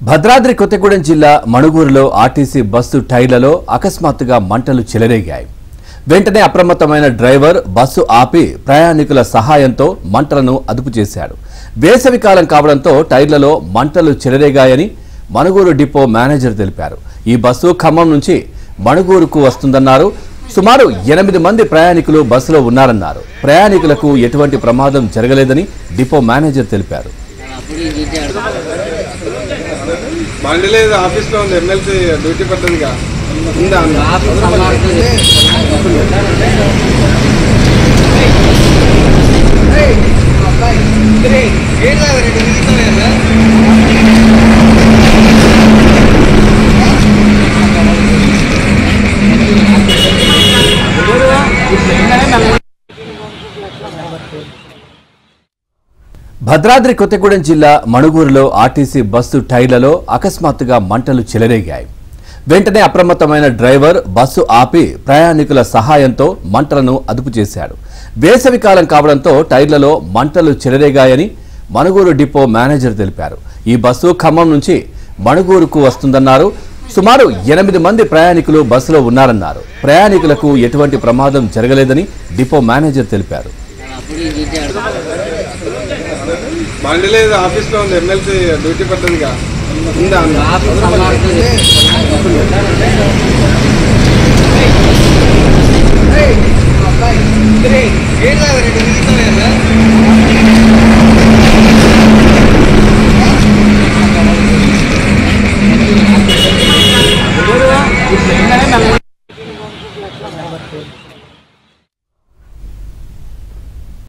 భద్రాద్రి కొత్తగూడెం జిల్లా మణుగూరులో RTC bus టైర్లలో అకస్మాత్తుగా మంటలు చెలరేగాయి. వెంటనే అప్రమత్తమైన డ్రైవర్ బస్సు ఆపి ప్రయాణికుల సహాయంతో మంటలను అదుపు చేశాడు. వేసవికాలం కావడంతో టైర్లలో మంటలు చెలరేగాయని మణుగూరు డిపో మేనేజర్ తెలిపారు. ఈ బస్సు ఖమ్మం నుంచి మణుగూరుకు వస్తుందన్నారు. సుమారు 8 మంది ప్రయాణికులు బస్సులో ఉన్నారన్నారు. ప్రయాణికులకు ఎటువంటి ప్రమాదం జరగలేదని డిపో మేనేజర్ తెలిపారు. బండి లేదు, ఆఫీస్లో ఉంది. ఎమ్మెల్సీ డ్యూటీ పడుతుందిగా ఉందా? భద్రాద్రి కొత్తగూడెం జిల్లా మణుగూరులో ఆర్టీసీ బస్సు టైర్లలో అకస్మాత్తుగా మంటలు చెలరేగాయి. వెంటనే అప్రమత్తమైన డ్రైవర్ బస్సు ఆపి ప్రయాణికుల సహాయంతో మంటలను అదుపు చేశాడు. వేసవికాలం కావడంతో టైర్లలో మంటలు చెలరేగాయని మణుగూరు డిపో మేనేజర్ తెలిపారు. ఈ బస్సు ఖమ్మం నుంచి మణుగూరుకు వస్తుందన్నారు. సుమారు 8 మంది ప్రయాణికులు బస్సులో ఉన్నారన్నారు. ప్రయాణికులకు ఎటువంటి ప్రమాదం జరగలేదని డిపో మేనేజర్ తెలిపారు. బండి లేదు, ఆఫీస్లో ఉంది. ఎమ్మెల్సీ డ్యూటీ పడుతుందిగా ఉందా? Hey,